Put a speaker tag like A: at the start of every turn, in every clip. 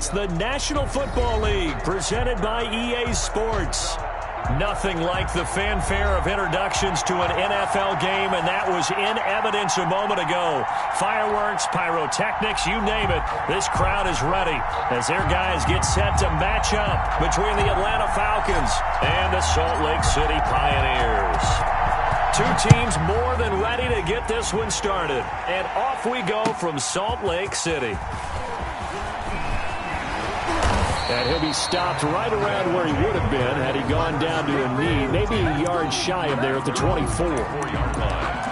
A: It's the National Football League presented by EA Sports. Nothing like the fanfare of introductions to an NFL game, and that was in evidence a moment ago. Fireworks, pyrotechnics, you name it. This crowd is ready as their guys get set to match up between the Atlanta Falcons and the Salt Lake City Pioneers. Two teams more than ready to get this one started. And off we go from Salt Lake City. And he'll be stopped right around where he would have been had he gone down to a knee, maybe a yard shy of there at the 24-yard line.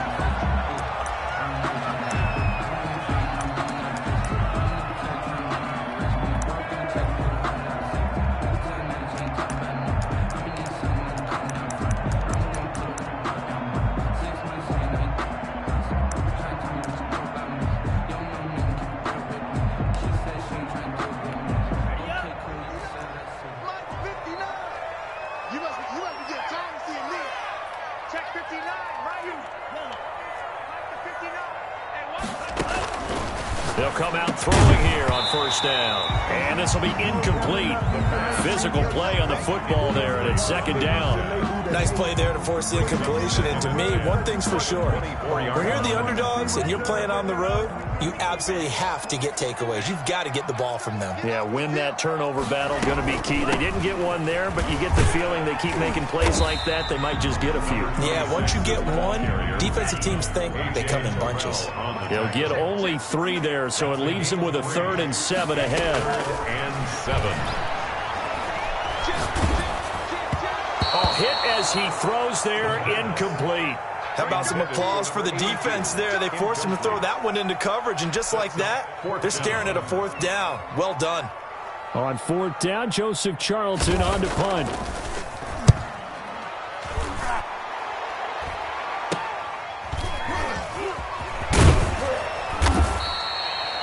A: They'll come out throwing here on first down. And this will be incomplete. Physical play on the football there, and it's second down.
B: Nice play there to force the incompletion. And to me, one thing's for sure. When you're the underdogs and you're playing on the road, you absolutely have to get takeaways. You've got to get the ball from them.
A: Yeah, win that turnover battle, going to be key. They didn't get one there, but you get the feeling they keep making plays like that, they might just get a few.
B: Yeah, once you get one, defensive teams think they come in bunches.
A: They'll get only 3 there, so it leaves them with a 3rd and 7 ahead.
C: 3rd and 7.
A: Hit as he throws there, incomplete.
B: How about some applause for the defense there? They forced him to throw that one into coverage, and just like that, they're staring at a 4th down. Well done.
A: On 4th down, Joseph Charlton on to punt.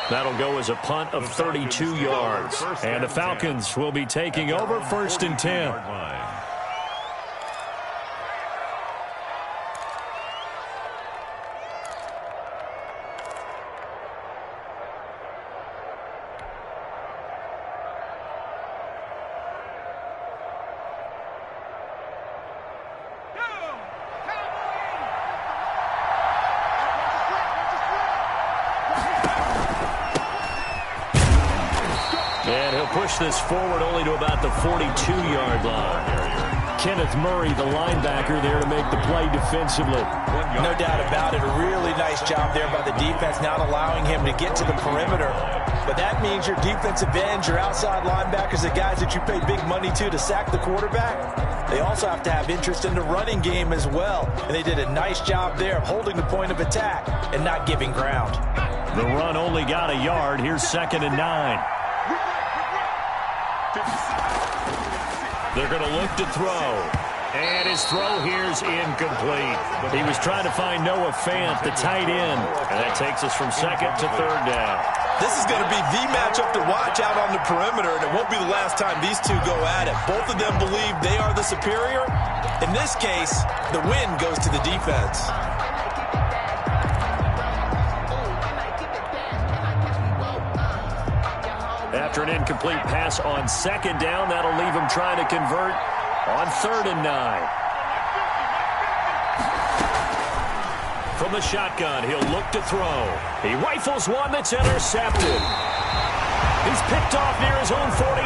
A: That'll go as a punt of 32 yards. And the Falcons will be taking over 1st and 10. Push this forward only to about the 42-yard line. Kenneth Murray, the linebacker, there to make the play defensively.
B: No doubt about it. A really nice job there by the defense, not allowing him to get to the perimeter. But that means your defensive ends, your outside linebackers, the guys that you pay big money to sack the quarterback, they also have to have interest in the running game as well. And they did a nice job there of holding the point of attack and not giving ground.
A: The run only got a yard. Here's 2nd and 9. They're going to look to throw. And his throw here's incomplete. He was trying to find Noah Fant, the tight end. And that takes us from 2nd to 3rd down.
B: This is going to be the matchup to watch out on the perimeter, and it won't be the last time these two go at it. Both of them believe they are the superior. In this case, the win goes to the defense.
A: After an incomplete pass on 2nd down, that'll leave him trying to convert on 3rd and 9. From the shotgun, he'll look to throw. He rifles one that's intercepted. He's picked off near his own 48.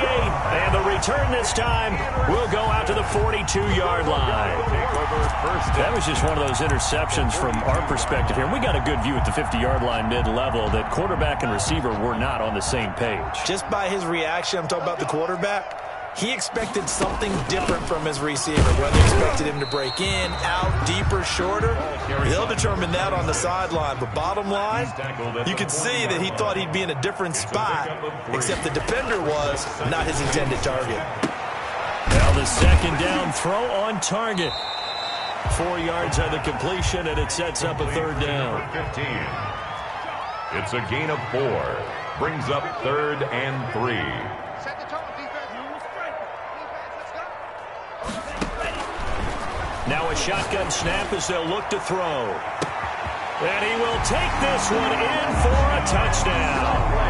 A: And the return this time will go out to the 42-yard line. That was just one of those interceptions from our perspective here. We got a good view at the 50-yard line mid-level that quarterback and receiver were not on the same page.
B: Just by his reaction, I'm talking about the quarterback, he expected something different from his receiver. Whether he expected him to break in, out, deeper, shorter, he'll determine that on the sideline. But bottom line, you could see that he thought he'd be in a different spot, except the defender was not his intended target.
A: Now the 2nd down throw on target. 4 yards on the completion, and it sets up a 3rd down.
C: 15. It's a gain of 4. Brings up 3rd and 3.
A: Now a shotgun snap as they'll look to throw. And he will take this one in for a touchdown.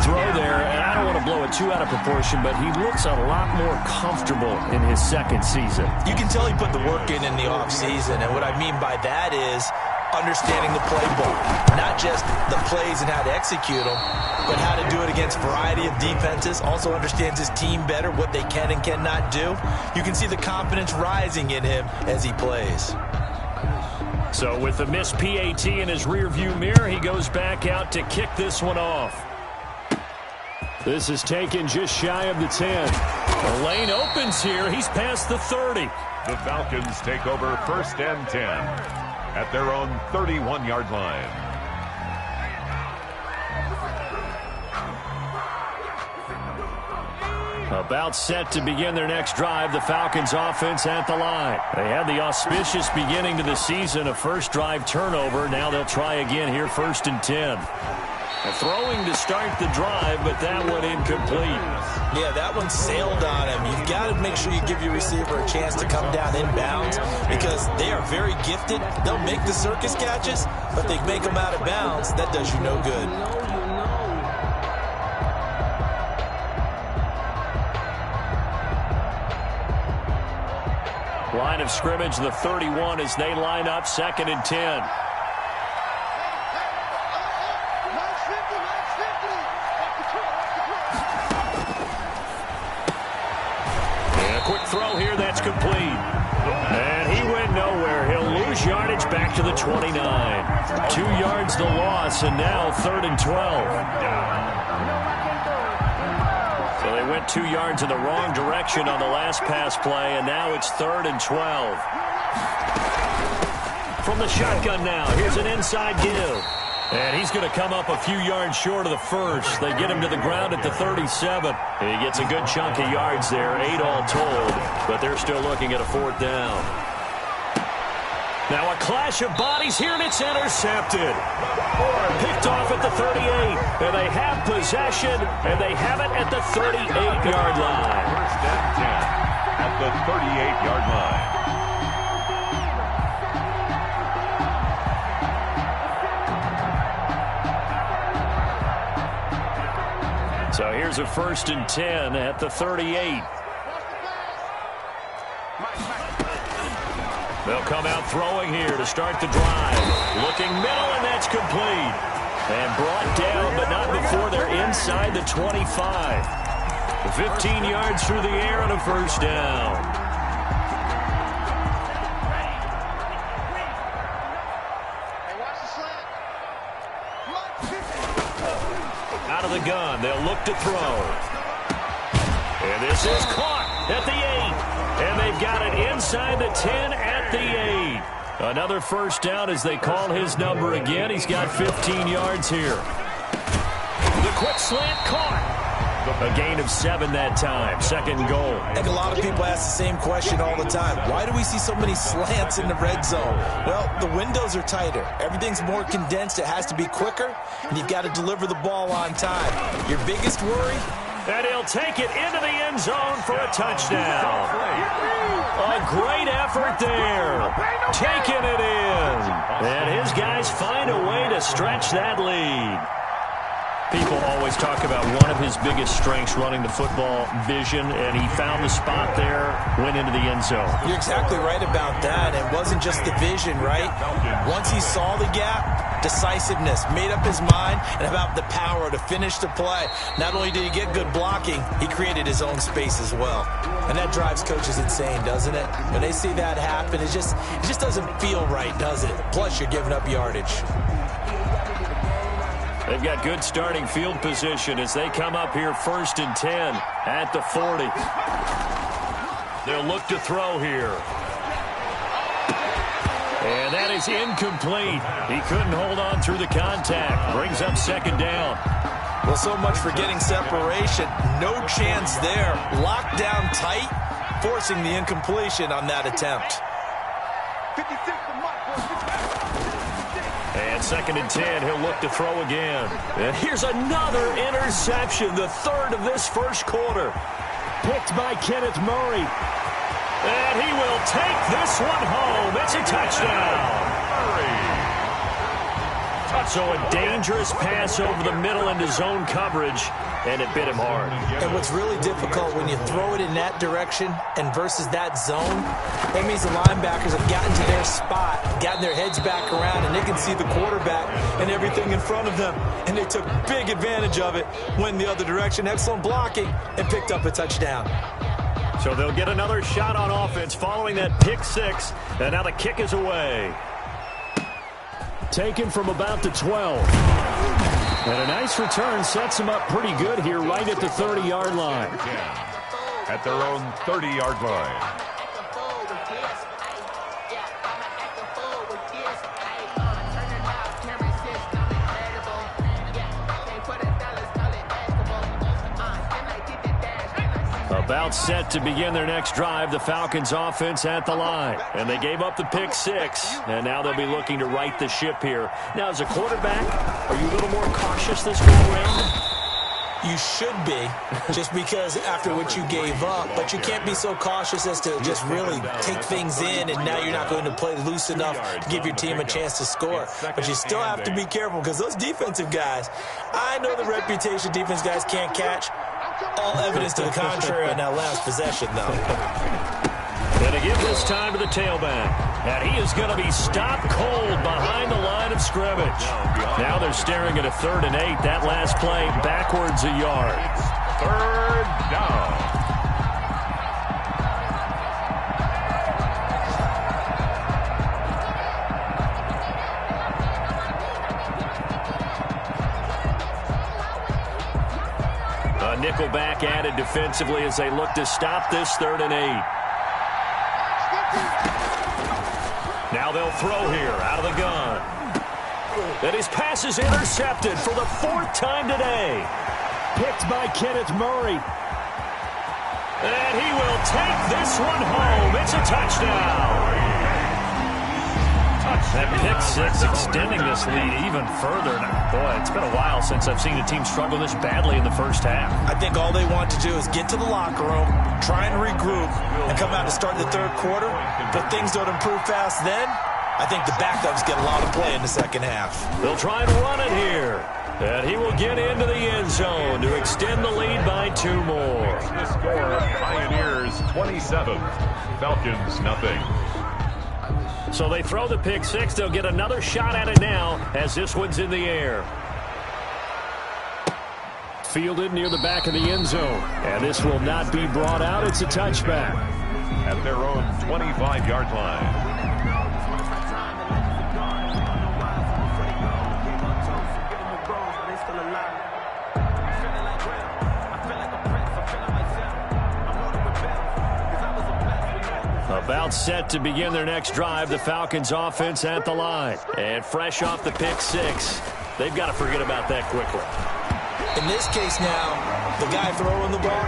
A: throw there, and I don't want to blow it too out of proportion, but he looks a lot more comfortable in his second season.
B: You can tell he put the work in the offseason, and what I mean by that is understanding the playbook, not just the plays and how to execute them, but how to do it against a variety of defenses. Also understands his team better, what they can and cannot do. You can see the confidence rising in him as he plays.
A: So with the missed PAT in his rearview mirror, he goes back out to kick this one off. This is taken just shy of the 10. The lane opens here. He's past the 30.
C: The Falcons take over 1st and 10 at their own 31-yard line.
A: About set to begin their next drive, the Falcons offense at the line. They had the auspicious beginning to the season, a first drive turnover. Now they'll try again here, 1st and 10. Throwing to start the drive, but that one incomplete.
B: Yeah, that one sailed on him. You've got to make sure you give your receiver a chance to come down inbounds because they are very gifted. They'll make the circus catches, but they make them out of bounds. That does you no good.
A: Line of scrimmage, the 31 as they line up, 2nd and 10. Throw here, that's complete. And he went nowhere. He'll lose yardage back to the 29. 2 yards the loss, and now 3rd and 12. So they went 2 yards in the wrong direction on the last pass play, and now it's 3rd and 12. From the shotgun now, here's an inside give. And he's going to come up a few yards short of the first. They get him to the ground at the 37. And he gets a good chunk of yards there, 8 all told. But they're still looking at a 4th down. Now a clash of bodies here, and it's intercepted. Picked off at the 38. And they have possession, and they have it at the 38-yard line.
C: 1st and 10 at the 38-yard line.
A: So here's a 1st and 10 at the 38. They'll come out throwing here to start the drive. Looking middle, and that's complete. And brought down, but not before they're inside the 25. 15 yards through the air and a 1st down. Out of the gun, they'll look to throw. And this is caught at the 8. And they've got it inside the 10 at the 8. Another 1st down as they call his number again. He's got 15 yards here. The quick slant caught. A gain of 7 that time. 2nd goal.
B: I think a lot of people ask the same question all the time. Why do we see so many slants in the red zone? Well, the windows are tighter. Everything's more condensed. It has to be quicker, and you've got to deliver the ball on time. Your biggest worry?
A: And he'll take it into the end zone for a touchdown. A great effort there. Taking it in. And his guys find a way to stretch that lead. People always talk about one of his biggest strengths running the football, vision, and he found the spot there, went into the end zone.
B: You're exactly right about that. It wasn't just the vision, right? Once he saw the gap, decisiveness, made up his mind, and about the power to finish the play. Not only did he get good blocking, he created his own space as well. And that drives coaches insane, doesn't it? When they see that happen, it just doesn't feel right, does it? Plus, you're giving up yardage.
A: They've got good starting field position as they come up here 1st and 10 at the 40. They'll look to throw here. And that is incomplete. He couldn't hold on through the contact. Brings up 2nd down.
B: Well, so much for getting separation. No chance there. Locked down tight, forcing the incompletion on that attempt.
A: And 2nd and 10, he'll look to throw again. And here's another interception, the 3rd of this first quarter. Picked by Kenneth Murray. And he will take this one home. It's a touchdown.
C: Murray.
A: So a dangerous pass over the middle into zone coverage, and it bit him hard.
B: And what's really difficult when you throw it in that direction and versus that zone, that means the linebackers have gotten to their spot, gotten their heads back around, and they can see the quarterback and everything in front of them. And they took big advantage of it, went the other direction, excellent blocking, and picked up a touchdown.
A: So they'll get another shot on offense following that pick six, and now the kick is away. Taken from about the 12. And a nice return sets them up pretty good here right at the 30-yard line.
C: At their own 30-yard line.
A: About set to begin their next drive, the Falcons offense at the line. And they gave up the pick six, and now they'll be looking to right the ship here. Now, as a quarterback, are you a little more cautious this go around?
B: You should be, just because after what you gave up, but you can't be so cautious as to just really take things in, and now you're not going to play loose enough to give your team a chance to score. But you still have to be careful, because those defensive guys, I know the reputation defense guys can't catch. All evidence to the contrary on that last possession, though.
A: And to give this time to the tailback. And he is going to be stopped cold behind the line of scrimmage. Now they're staring at a 3rd and 8. That last play backwards a yard.
C: 3rd down.
A: Nickelback added defensively as they look to stop this 3rd and 8. Now they'll throw here out of the gun. And his pass is intercepted for the 4th time today. Picked by Kenneth Murray. And he will take this one home. It's a touchdown. That pick six extending this lead even further. Now, boy, it's been a while since I've seen a team struggle this badly in the first half.
B: I think all they want to do is get to the locker room, try and regroup, and come out to start the 3rd quarter. But things don't improve fast then. I think the backups get a lot of play in the second half.
A: They'll try and run it here. And he will get into the end zone to extend the lead by 2 more.
C: The score, Pioneers 27, Falcons nothing.
A: So they throw the pick six. They'll get another shot at it now as this one's in the air. Fielded near the back of the end zone. And this will not be brought out. It's a touchback.
C: At their own 25-yard line.
A: About set to begin their next drive, the Falcons offense at the line. And fresh off the pick six, they've got to forget about that quickly.
B: In this case now, the guy throwing the ball,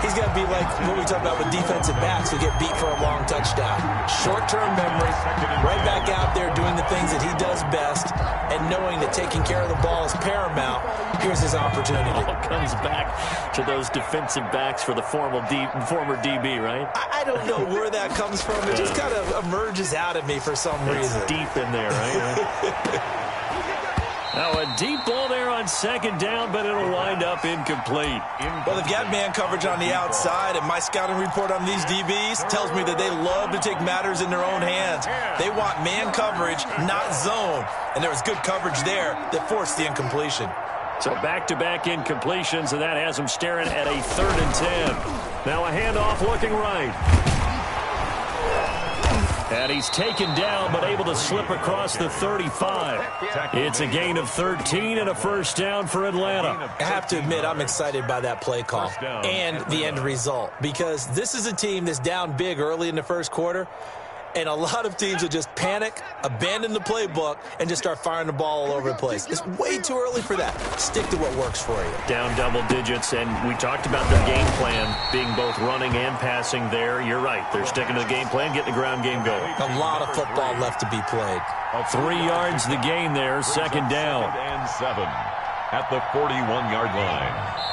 B: he's got to be like what we talk about with defensive backs who get beat for a long touchdown. Short-term memory, right back out there doing the things that he does best, and knowing that taking care of the ball is paramount. Here's his opportunity.
A: It all comes back to those defensive backs for the former DB, right?
B: I don't know where that comes from. It just kind of emerges out of me for some reason.
A: It's deep in there, right? Now a deep ball there on 2nd down, but it'll wind up incomplete.
B: Well, they've got man coverage on the outside, and my scouting report on these DBs tells me that they love to take matters in their own hands. They want man coverage, not zone. And there was good coverage there that forced the incompletion.
A: So back-to-back incompletions, and that has them staring at a 3rd and 10. Now a handoff looking right. And he's taken down, but able to slip across the 35. It's a gain of 13 and a first down for Atlanta.
B: I have to admit, I'm excited by that play call and the end result, because this is a team that's down big early in the first quarter, and a lot of teams will just panic, abandon the playbook, and just start firing the ball all over the place. It's way too early for that. Stick to what works for you.
A: Down double digits, and we talked about their game plan being both running and passing there. You're right. They're sticking to the game plan, getting the ground game going.
B: A lot of football left to be played.
A: 3 yards the gain there, 2nd down.
C: 2nd and 7 at the 41-yard line.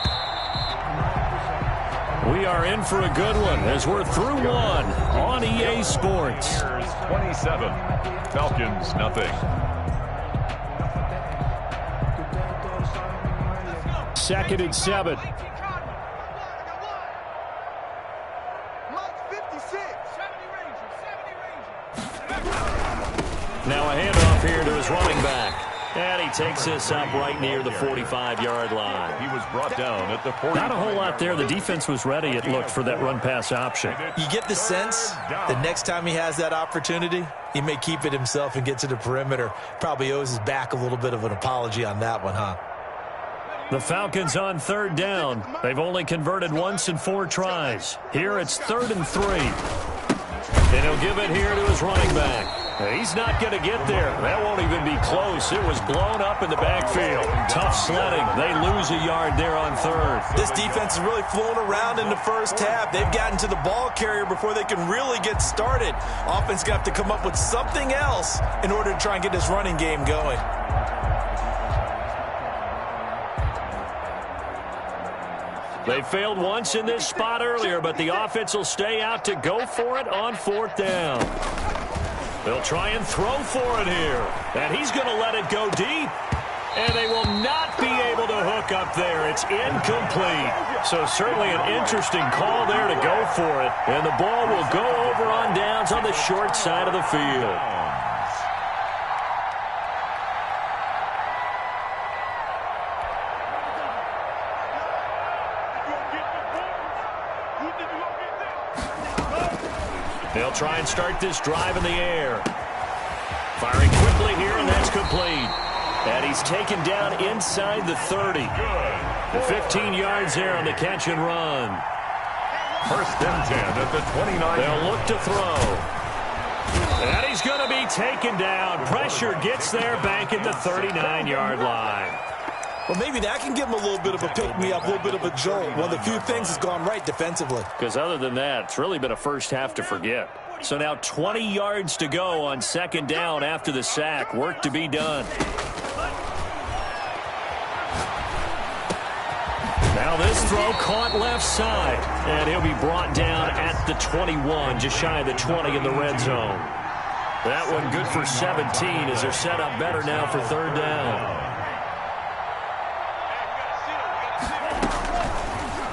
A: We are in for a good one as we're through one on EA Sports.
C: 27, Falcons nothing.
A: 2nd and 7. Now a handoff here to his running back. And he takes this up right near the 45-yard line.
C: He was brought down at the 40.
A: Not a whole lot there. The defense was ready, it looked, for that run-pass option.
B: You get the sense the next time he has that opportunity, he may keep it himself and get to the perimeter. Probably owes his back a little bit of an apology on that one, huh?
A: The Falcons on 3rd down. They've only converted once in 4 tries. Here it's 3rd and 3. And he'll give it here to his running back. He's not going to get there. That won't even be close. It was blown up in the backfield. Tough sledding. They lose a yard there on 3rd.
B: This defense is really flown around in the first half. They've gotten to the ball carrier before they can really get started. Offense got to come up with something else in order to try and get this running game going.
A: They failed once in this spot earlier, but the offense will stay out to go for it on 4th down. They'll try and throw for it here. And he's going to let it go deep. And they will not be able to hook up there. It's incomplete. So certainly an interesting call there to go for it. And the ball will go over on downs on the short side of the field. They'll try and start this drive in the air. Firing quickly here, and that's complete. And he's taken down inside the 30. The 15 yards there on the catch and run.
C: 1st and 10 at the 29.
A: They'll look to throw. And he's going to be taken down. Pressure gets there back at the 39-yard line.
B: Well, maybe that can give him a little bit of a pick-me-up, a little bit of a jolt. One of the few things that's gone right defensively.
A: Because other than that, it's really been a first half to forget. So now 20 yards to go on 2nd down after the sack. Work to be done. Now this throw caught left side. And he'll be brought down at the 21, just shy of the 20 in the red zone. That one good for 17 as they're set up better now for 3rd down.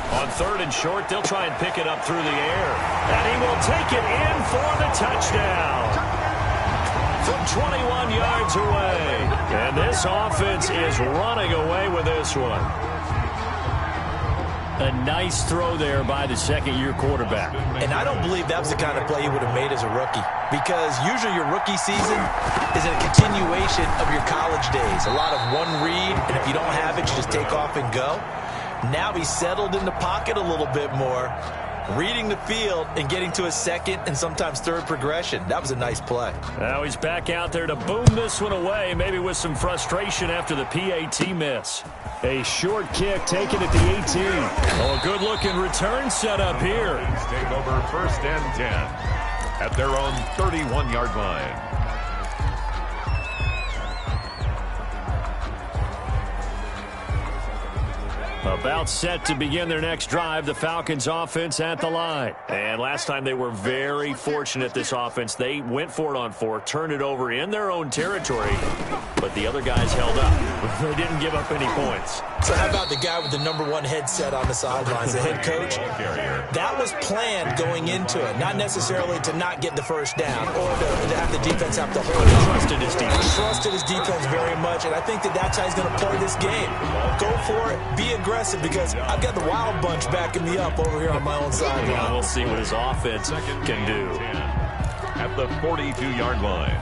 A: On 3rd and short, they'll try and pick it up through the air. And he will take it in for the touchdown. From 21 yards away. And this offense is running away with this one. A nice throw there by the 2nd-year quarterback.
B: And I don't believe that was the kind of play he would have made as a rookie. Because usually your rookie season is a continuation of your college days. A lot of one read, and if you don't have it, you just take off and go. Now he's settled in the pocket a little bit more, reading the field and getting to a 2nd and sometimes 3rd progression. That was a nice play.
A: Now he's back out there to boom this one away, maybe with some frustration after the PAT miss. A short kick taken at the 18. Oh, a good-looking return set up here.
C: Take over 1st and 10 at their own 31-yard line.
A: About set to begin their next drive, the Falcons offense at the line. And last time they were very fortunate, this offense. They went for it on 4, turned it over in their own territory, but the other guys held up. They didn't give up any points.
B: So how about the guy with the #1 headset on the sidelines, the head coach? That was planned going into it, not necessarily to not get the 1st down or to have the defense have to hold it.
A: Trusted his defense.
B: Trusted his defense very much, and I think that's how he's going to play this game. Go for it, be aggressive, because I've got the Wild Bunch backing me up over here on my own sideline.
A: Yeah, we'll see what his offense can do.
C: At the 42-yard line.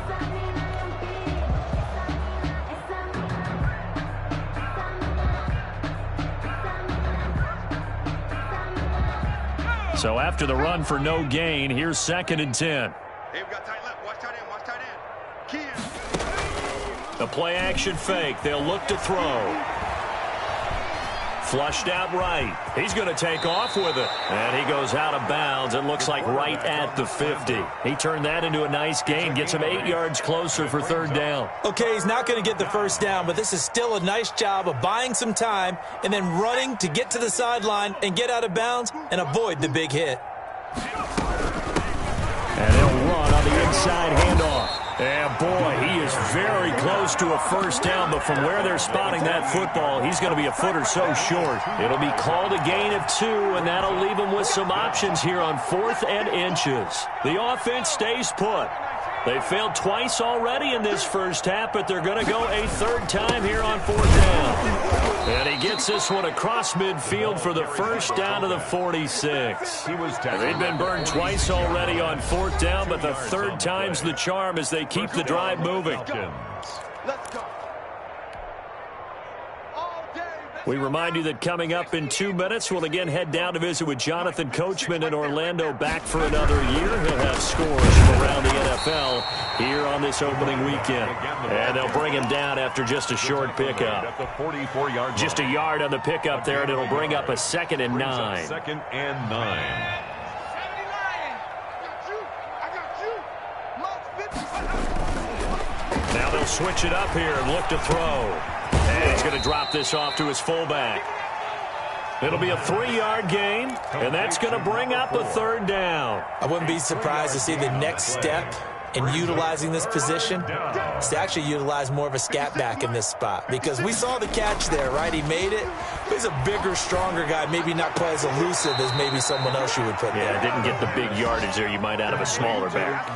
A: So after the run for no gain, here's 2nd and 10.
D: Hey, we got tight left. Watch tight end. Watch tight end.
A: The play action fake. They'll look to throw. Flushed out right. He's going to take off with it. And he goes out of bounds. It looks like right at the 50. He turned that into a nice gain. Gets him 8 yards closer for 3rd down.
B: Okay, he's not going to get the 1st down, but this is still a nice job of buying some time and then running to get to the sideline and get out of bounds and avoid the big hit.
A: And they'll run on the inside handoff. And boy, he is very close to a first down, but from where they're spotting that football, he's going to be a foot or so short. It'll be called a gain of 2, and that'll leave him with some options here on 4th and inches. The offense stays put. They failed twice already in this first half, but they're going to go a 3rd time here on 4th down. And he gets this one across midfield for the first down to the 46. They've been burned twice already on 4th down, but the 3rd time's the charm as they keep the drive moving.
D: Let's go.
A: We remind you that coming up in 2 minutes, we'll again head down to visit with Jonathan Coachman in Orlando, back for another year. He'll have scores from around the NFL here on this opening weekend. And they'll bring him down after just a short pickup. Just a yard on the pickup there, and it'll bring up a 2nd and 9.
C: 2nd and 9.
A: Now they'll switch it up here and look to throw. And he's going to drop this off to his fullback. It'll be a 3-yard gain, and that's going to bring up a 3rd down.
B: I wouldn't be surprised to see the next step in utilizing this position is to actually utilize more of a scat back in this spot, because we saw the catch there, right? He made it. He's a bigger, stronger guy, maybe not quite as elusive as maybe someone else you would put there.
A: Yeah, didn't get the big yardage there you might out of a smaller back.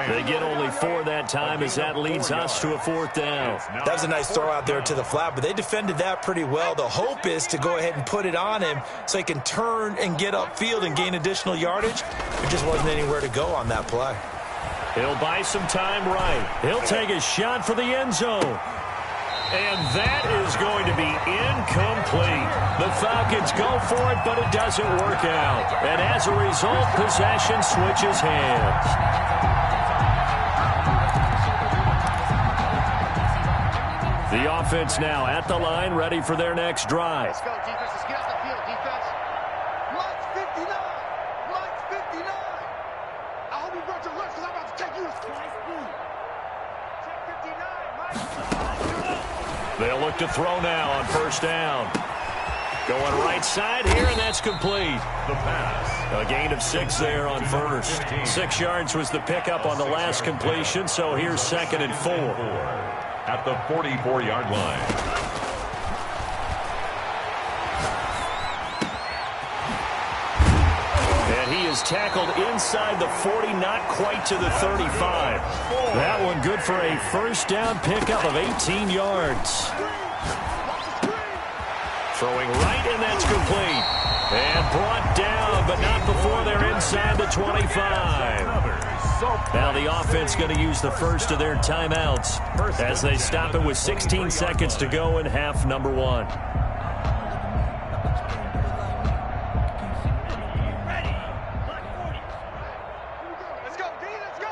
A: They get only 4 that time as that leads us to a 4th down.
B: That was a nice throw out there to the flat, but they defended that pretty well. The hope is to go ahead and put it on him so he can turn and get upfield and gain additional yardage. There just wasn't anywhere to go on that play.
A: He'll buy some time right. He'll take a shot for the end zone. And that is going to be incomplete. The Falcons go for it, but it doesn't work out. And as a result, possession switches hands. The offense now at the line, ready for their next drive.
D: Let's go, defense. Let's get off the field, defense. Lights 59. Lights 59. I hope you brought your lunch because I'm about to take you to twice food. Check 59.
A: They'll look to throw now on 1st down. Going right side here, and that's complete.
C: The pass.
A: A gain of 6 there on 1st. 6 yards was the pickup on the last completion, so here's 2nd and 4.
C: At the 44-yard line.
A: And he is tackled inside the 40, not quite to the 35. That one good for a 1st down pickup of 18 yards. Throwing right, and that's complete. And brought down, but not before they're inside the 25. Now the offense going to use the first of their timeouts as they stop it with 16 seconds to go in half number 1.
D: Let's go, D. Let's go.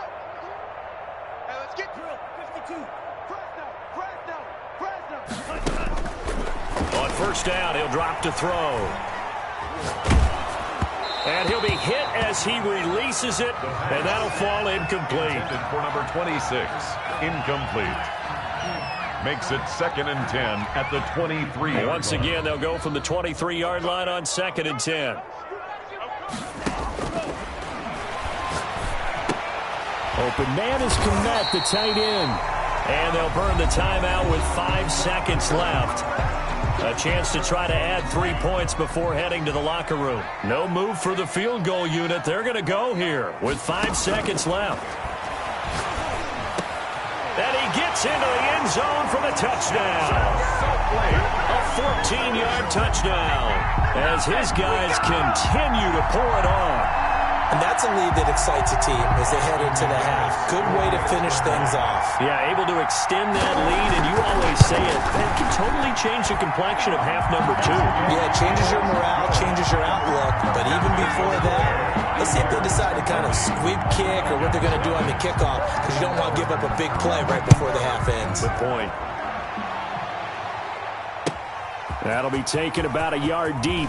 D: Hey, let's get drill. 52. Fresno.
A: On 1st down, he'll drop to throw. And he'll be hit as he releases it, and that'll fall incomplete.
C: For number 26, incomplete. Makes it 2nd and 10 at the 23-yard line.
A: Once again, they'll go from the 23-yard line on 2nd and 10. Open man is Komet, the tight end. And they'll burn the timeout with 5 seconds left. A chance to try to add 3 points before heading to the locker room. No move for the field goal unit. They're going to go here with 5 seconds left. And he gets into the end zone for the touchdown. A 14-yard touchdown as his guys continue to pour it on.
B: And that's a lead that excites a team as they head into the half. Good way to finish things off.
A: Yeah, able to extend that lead, and you always say it, that can totally change the complexion of half number 2.
B: Yeah, it changes your morale, changes your outlook, but even before that, let's see if they decide to kind of squib kick or what they're going to do on the kickoff, because you don't want to give up a big play right before the half ends.
A: Good point. That'll be taken about a yard deep.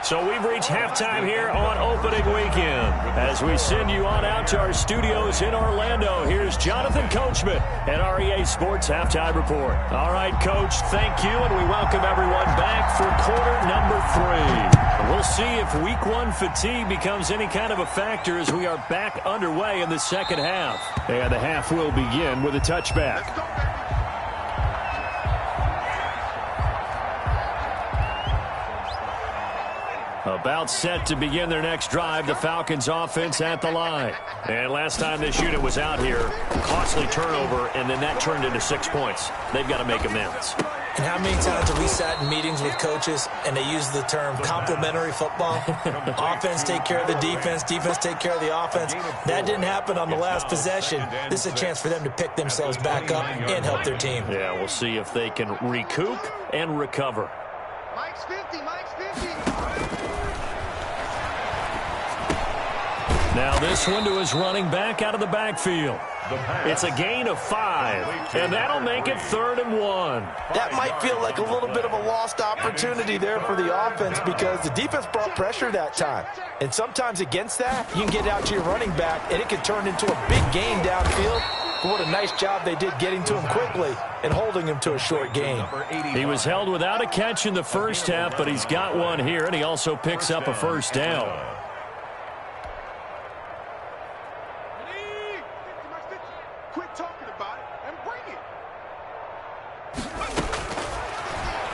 A: So we've reached halftime here on opening weekend. As we send you on out to our studios in Orlando, here's Jonathan Coachman at our EA Sports Halftime Report. All right, Coach, thank you, and we welcome everyone back for quarter number 3. We'll see if week 1 fatigue becomes any kind of a factor as we are back underway in the second half. And the half will begin with a touchback. About set to begin their next drive, the Falcons offense at the line. And last time this unit was out here, costly turnover, and then that turned into 6 points. They've got to make amends.
B: And how many times have we sat in meetings with coaches and they use the term complementary football? Offense take care of the defense, defense take care of the offense. That didn't happen on the last possession. This is a chance for them to pick themselves back up and help their team.
A: Yeah, we'll see if they can recoup and recover.
D: Mike's 50, Mike's 50.
A: Now this one to his running back out of the backfield. It's a gain of 5, and that'll make it 3rd and 1.
B: That might feel like a little bit of a lost opportunity there for the offense because the defense brought pressure that time. And sometimes against that, you can get out to your running back, and it can turn into a big gain downfield. But what a nice job they did getting to him quickly and holding him to a short gain.
A: He was held without a catch in the first half, but he's got one here, and he also picks up a first down.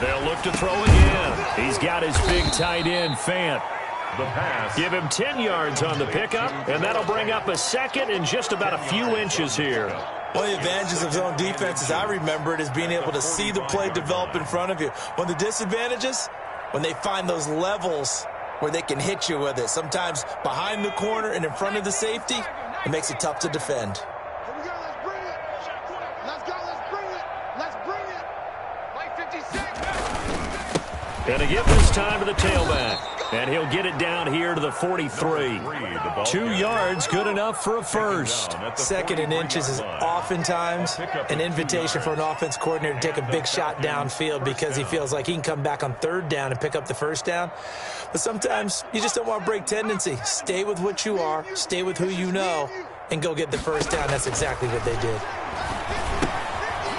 A: They'll look to throw again. He's got his big tight end, Fant.
C: The pass.
A: Give him 10 yards on the pickup, and that'll bring up a second in just about a few inches here.
B: One of the advantages of zone defense, as I remember it, is being able to see the play develop in front of you. One of the disadvantages, when they find those levels where they can hit you with it, sometimes behind the corner and in front of the safety, it makes it tough to defend.
D: Here we go, let's bring it. Let's go, let's bring it. Let's bring it. Mike 56.
A: Gonna give this time to the tailback. And he'll get it down here to the 43. 2 yards, good enough for a first.
B: 2nd and inches is oftentimes an invitation for an offense coordinator to take a big shot downfield because he feels like he can come back on 3rd down and pick up the first down. But sometimes you just don't want to break tendency. Stay with what you are, stay with who you know, and go get the first down. That's exactly what they did.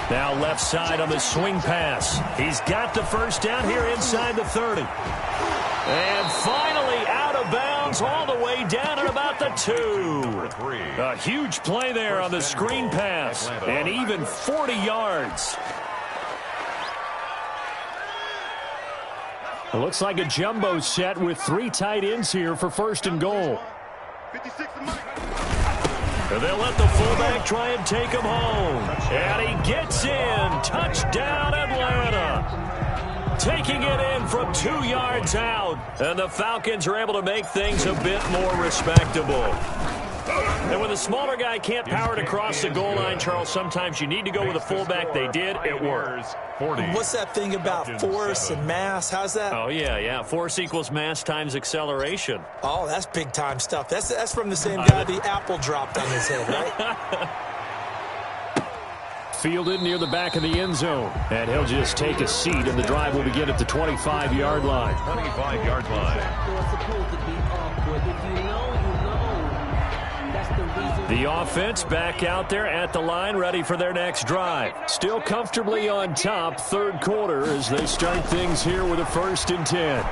A: Now left side on the swing pass. He's got the first down here inside the 30. And finally out of bounds all the way down at about the 2. A huge play there on the screen pass. And even 40 yards. It looks like a jumbo set with 3 tight ends here for 1st and goal.
D: 56 to Mike.
A: And they'll let the fullback try and take him home. And he gets in. Touchdown, Atlanta. Taking it in from 2 yards out. And the Falcons are able to make things a bit more respectable. And when the smaller guy can't power it across the goal line, Charles, sometimes you need to go with a fullback. They did. It worked.
B: What's that thing about force and mass? How's that?
A: Oh, yeah. Force equals mass times acceleration.
B: Oh, that's big-time stuff. That's from the same guy the apple dropped on his head, right?
A: Fielded near the back of the end zone. And he'll just take a seat, and the drive will begin at the 25-yard line.
C: 25-yard
A: The offense back out there at the line, ready for their next drive. Still comfortably on top, 3rd quarter, as they start things here with a 1st and 10.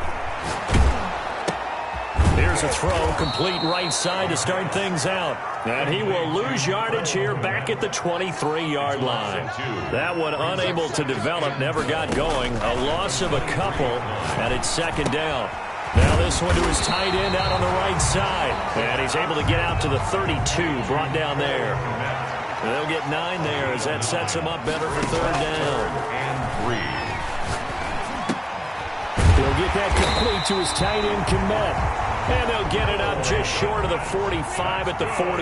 A: Here's a throw, complete right side to start things out. And he will lose yardage here back at the 23-yard line. That one unable to develop, never got going. A loss of a couple, and it's 2nd down. Now this one to his tight end out on the right side. And he's able to get out to the 32, brought down there. And they'll get 9 there as that sets him up better for 3rd down. He'll get that complete to his tight end, Komet. And they'll get it up just short of the 45 at the 44.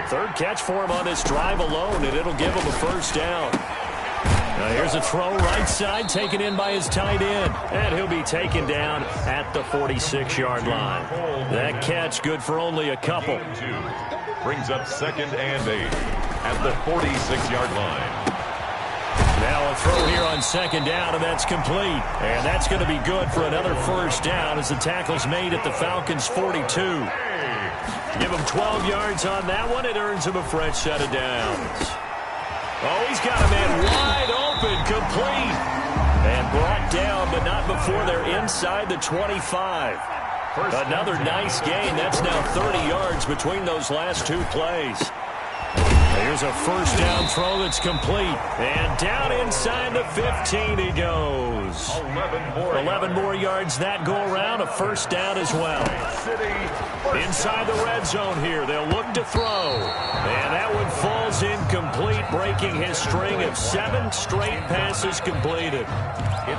A: 3rd catch for him on this drive alone, and it'll give him a first down. Now here's a throw right side, taken in by his tight end. And he'll be taken down at the 46-yard line. That catch good for only a couple.
C: Brings up 2nd and 8 at the 46-yard line.
A: Now a They'll throw here on second down, and that's complete. And that's going to be good for another first down as the tackle's made at the Falcons' 42. Give him 12 yards on that one. It earns him a fresh set of downs. Oh, he's got a man wide open, complete. And brought down, but not before they're inside the 25. Another nice gain. That's now 30 yards between those last two plays. Here's a first down throw that's complete. And down inside the 15 he goes. 11 more yards that go around. A first down as well. Inside the red zone here. They'll look to throw. And that one falls incomplete, breaking his string of 7 straight passes completed.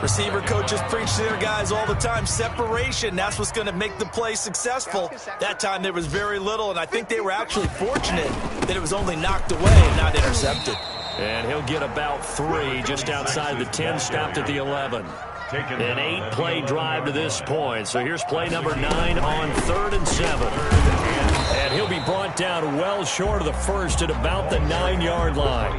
B: Receiver coaches preach to their guys all the time. Separation, that's what's going to make the play successful. That time there was very little, and I think they were actually fortunate that it was only knocked away and not intercepted.
A: And he'll get about 3 just outside the 10, stopped at the 11. An 8-play drive to this point. So here's play number 9 on 3rd and 7. And he'll be brought down well short of the first at about the 9-yard line.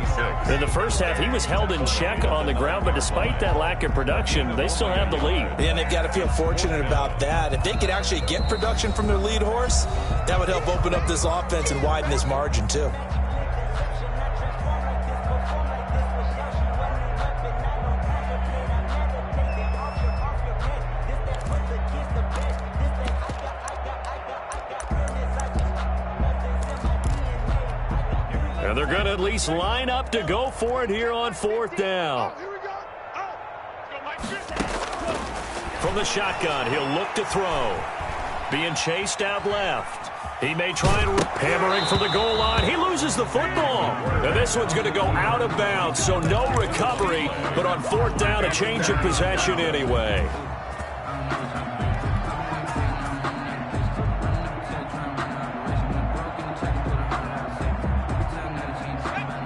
A: In the first half, he was held in check on the ground, but despite that lack of production, they still have the lead.
B: And they've got to feel fortunate about that. If they could actually get production from their lead horse, that would help open up this offense and widen this margin too.
A: And they're going to at least line up to go for it here on 4th down. From the shotgun, he'll look to throw. Being chased out left. He may try and hammering for the goal line. He loses the football. And this one's going to go out of bounds, so no recovery. But on 4th down, a change of possession anyway.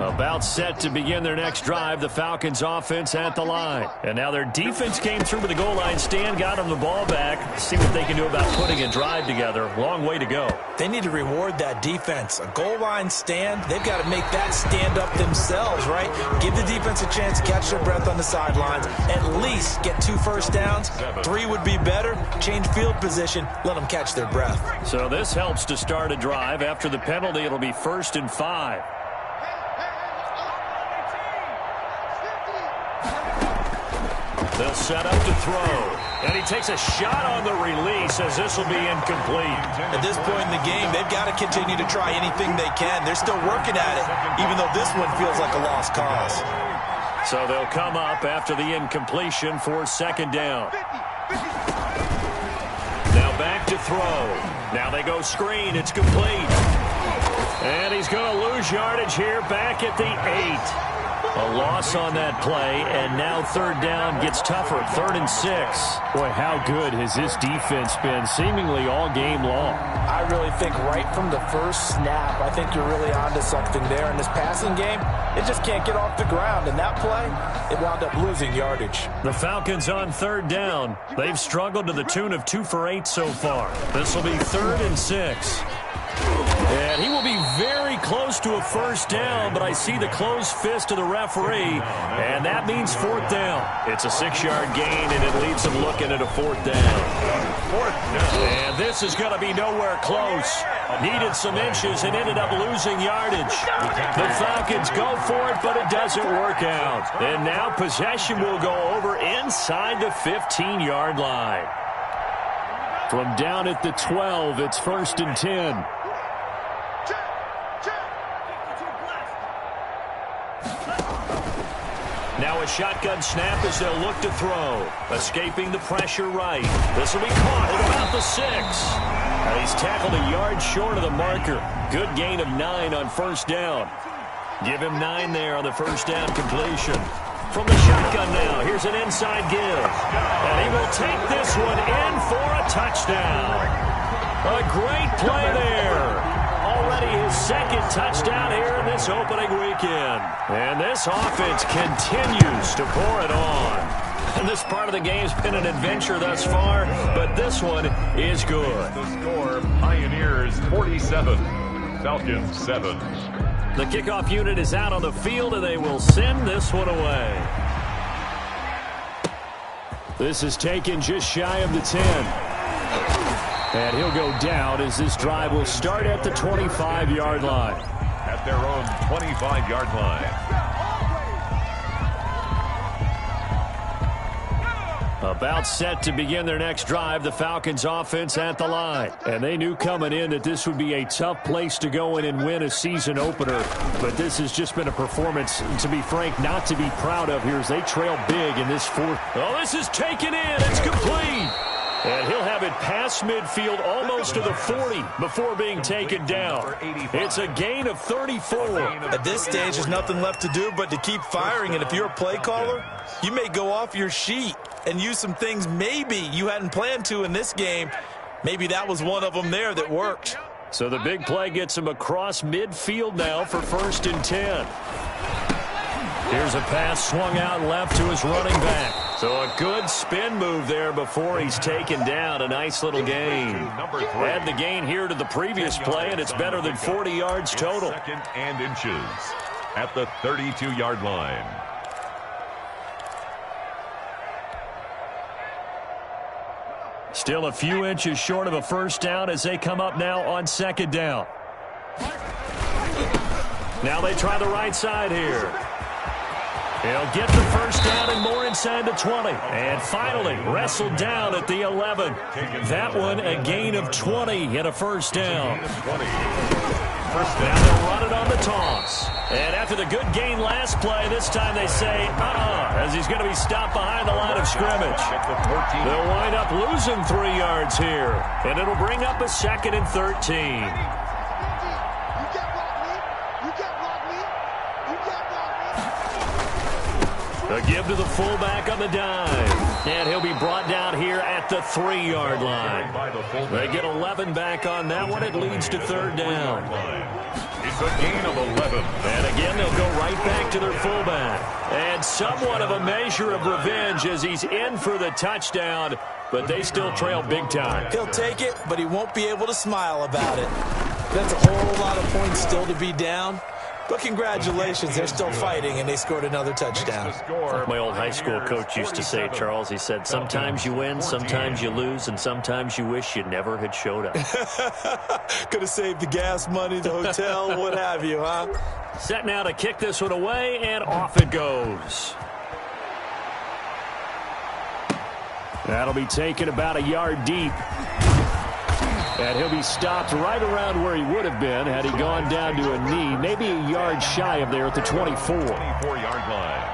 A: About set to begin their next drive, the Falcons offense at the line. And now their defense came through with the goal line stand, got them the ball back. See what they can do about putting a drive together. Long way to go.
B: They need to reward that defense. A goal line stand, they've got to make that stand up themselves, right? Give the defense a chance to catch their breath on the sidelines. At least get 2 first downs. 3 would be better. Change field position. Let them catch their breath.
A: So this helps to start a drive. After the penalty, it'll be 1st and 5. They'll set up to throw. And he takes a shot on the release as this will be incomplete.
B: At this point in the game, they've got to continue to try anything they can. They're still working at it, even though this one feels like a lost cause.
A: So they'll come up after the incompletion for 2nd down. Now back to throw. Now they go screen. It's complete. And he's going to lose yardage here back at the 8. A loss on that play, and now 3rd down gets tougher. 3rd and 6. Boy, how good has this defense been seemingly all game long?
B: I really think right from the first snap, I think you're really onto something there. In this passing game, it just can't get off the ground. And that play, it wound up losing yardage.
A: The Falcons on 3rd down. They've struggled to the tune of 2 for 8 so far. This will be 3rd and 6. And he will be very close to a first down, but I see the closed fist of the referee, and that means 4th down. It's a 6-yard gain, and it leaves him looking at a 4th down. And this is going to be nowhere close. Needed some inches and ended up losing yardage. The Falcons go for it, but it doesn't work out. And now possession will go over inside the 15-yard line. From down at the 12, it's 1st and 10. Now a shotgun snap as they'll look to throw. Escaping the pressure right. This will be caught at about the 6. And he's tackled a yard short of the marker. Good gain of 9 on 1st down. Give him 9 there on the first down completion. From the shotgun now, here's an inside give. And he will take this one in for a touchdown. A great play there. Already his 2nd touchdown here in this opening weekend. And this offense continues to pour it on. And this part of the game's been an adventure thus far, but this one is good.
C: The score, Pioneers 47, Falcons 7.
A: The kickoff unit is out on the field, and they will send this one away. This is taken just shy of the 10. And he'll go down as this drive will start at the 25-yard line.
C: At their own 25-yard line.
A: About set to begin their next drive, the Falcons offense at the line. And they knew coming in that this would be a tough place to go in and win a season opener. But this has just been a performance, to be frank, not to be proud of here as they trail big in this fourth. Oh, this is taken in. It's complete. And he'll have it past midfield almost to the 40 before being taken down. It's a gain of 34.
B: At this stage, there's nothing left to do but to keep firing. And if you're a play caller, you may go off your sheet and use some things maybe you hadn't planned to in this game. Maybe that was one of them there that worked.
A: So the big play gets him across midfield now for 1st and 10. Here's a pass swung out left to his running back. So a good spin move there before he's taken down. A nice little gain. Add the gain here to the previous play, and it's better than 40 yards total.
C: 2nd and inches at the 32-yard line.
A: Still a few inches short of a first down as they come up now on 2nd down. Now they try the right side here. He'll get the first down and more inside the 20. And finally wrestled down at the 11. That one a gain of 20 and a first down. Now they'll run it on the toss. And after the good gain last play, this time they say, as he's going to be stopped behind the line of scrimmage. They'll wind up losing 3 yards here. And it'll bring up a 2nd and 13. A give to the fullback on the dive. And he'll be brought down here at the 3-yard line. They get 11 back on that one. It leads to 3rd down.
C: It's a gain of 11.
A: And again, they'll go right back to their fullback. And somewhat of a measure of revenge as he's in for the touchdown. But they still trail big time.
B: He'll take it, but he won't be able to smile about it. That's a whole lot of points still to be down. But congratulations, they're still fighting, and they scored another touchdoand.
A: Like my old high school coach used to say, Charles, he said, sometimes you win, sometimes you lose, and sometimes you wish you never had showed up.
B: Could have saved the gas money, the hotel, what have you, huh?
A: Set now to kick this one away, and off it goes. That'll be taken about a yard deep. And he'll be stopped right around where he would have been had he gone down to a knee, maybe a yard shy of there at the 24.
C: 24-yard line.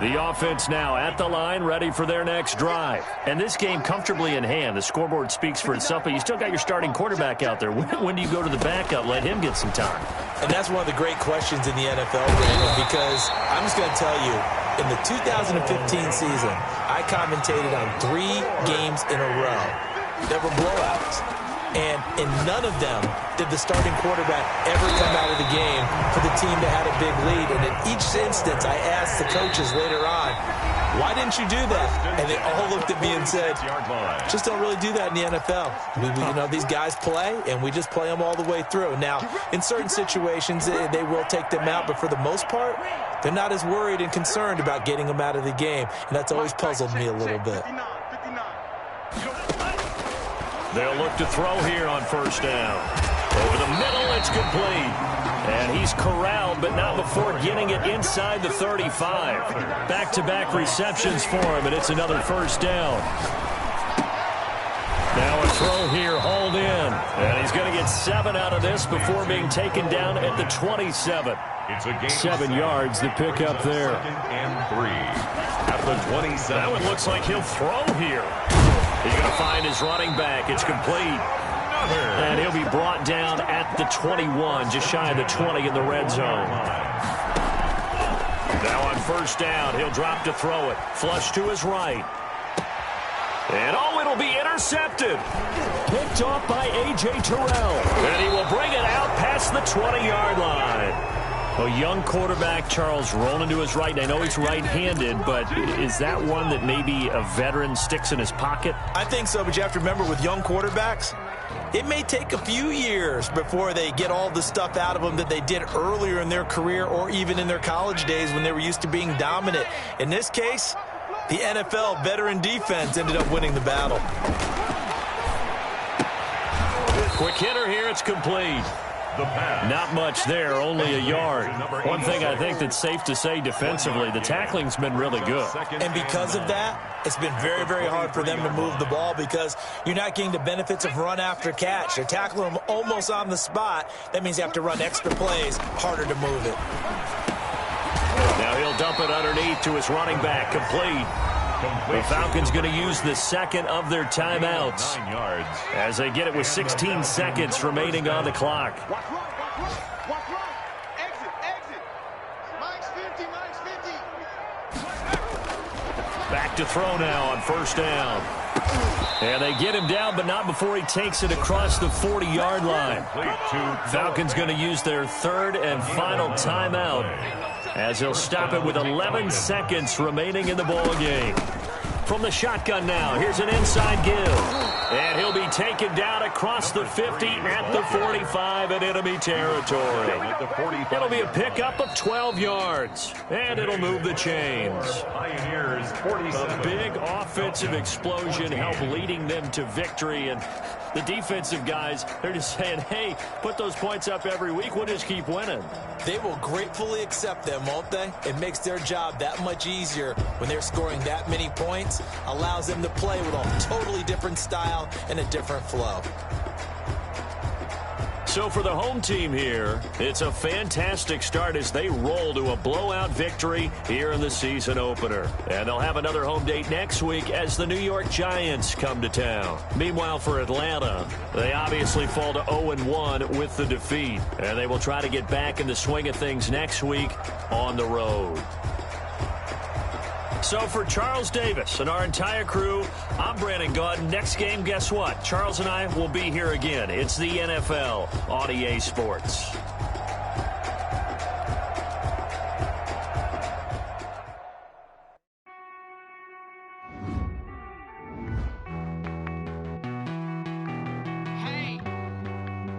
A: The offense now at the line, ready for their next drive. And this game comfortably in hand. The scoreboard speaks for itself, but you still got your starting quarterback out there. When do you go to the backup, let him get some time?
B: And that's one of the great questions in the NFL, Brandon, because I'm just going to tell you, in the 2015 season, I commentated on 3 games in a row that were blowouts. And in none of them did the starting quarterback ever come out of the game for the team that had a big lead. And in each instance, I asked the coaches later on, why didn't you do that? And they all looked at me and said, just don't really do that in the NFL. You know, these guys play, and we just play them all the way through. Now, in certain situations, they will take them out, but for the most part, they're not as worried and concerned about getting them out of the game. And that's always puzzled me a little bit.
A: They'll look to throw here on first down. Over the middle, it's complete. And he's corralled, but not before getting it inside the 35. Back-to-back receptions for him, and it's another first down. Now a throw here, hauled in. And he's going to get 7 out of this before being taken down at the 27.
C: It's a gain
A: 7 yards, the pick up there.
C: 2nd and 3 at the 27.
A: That one looks like he'll throw here. He's going to find his running back. It's complete. And he'll be brought down at the 21, just shy of the 20 in the red zone. Now on first down, he'll drop to throw it. Flush to his right. And it'll be intercepted. Picked off by A.J. Terrell. And he will bring it out past the 20-yard line. A young quarterback, Charles, rolling to his right. I know he's right-handed, but is that one that maybe a veteran sticks in his pocket?
B: I think so, but you have to remember with young quarterbacks, It may take a few years before they get all the stuff out of them that they did earlier in their career or even in their college days when they were used to being dominant. In this case, the NFL veteran defense ended up winning the battle.
A: Quick hitter here, it's complete. Not much there, only a yard. One thing I think that's safe to say defensively, the tackling's been really good.
B: And because of that, it's been very, very hard for them to move the ball because you're not getting the benefits of run after catch. They're tackling them almost on the spot. That means you have to run extra plays, harder to move it.
A: Now he'll dump it underneath to his running back, complete. The Falcons going to use the second of their timeouts as they get it with 16 seconds remaining on the clock.
D: Watch right. Exit. Mike's 50.
A: Back to throw now on first down. And they get him down, but not before he takes it across the 40-yard line. Falcons going to use their third and final timeout as they'll stop it with 11 seconds remaining in the ball game. From the shotgun now, here's an inside give. And he'll be taken down across the 50 at the 45 in enemy territory. It'll be a pickup of 12 yards, and it'll move the chains. A big offensive explosion helped leading them to victory, and the defensive guys, they're just saying, hey, put those points up every week, we'll just keep winning.
B: They will gratefully accept them, won't they? It makes their job that much easier when they're scoring that many points, allows them to play with a totally different style and a different flow.
A: So for the home team here, it's a fantastic start as they roll to a blowout victory here in the season opener. And they'll have another home date next week as the New York Giants come to town. Meanwhile, for Atlanta, they obviously fall to 0-1 with the defeat. And they will try to get back in the swing of things next week on the road. So for Charles Davis and our entire crew, I'm Brandon Gaudin. Next game, guess what? Charles and I will be here again. It's the NFL on EA Sports.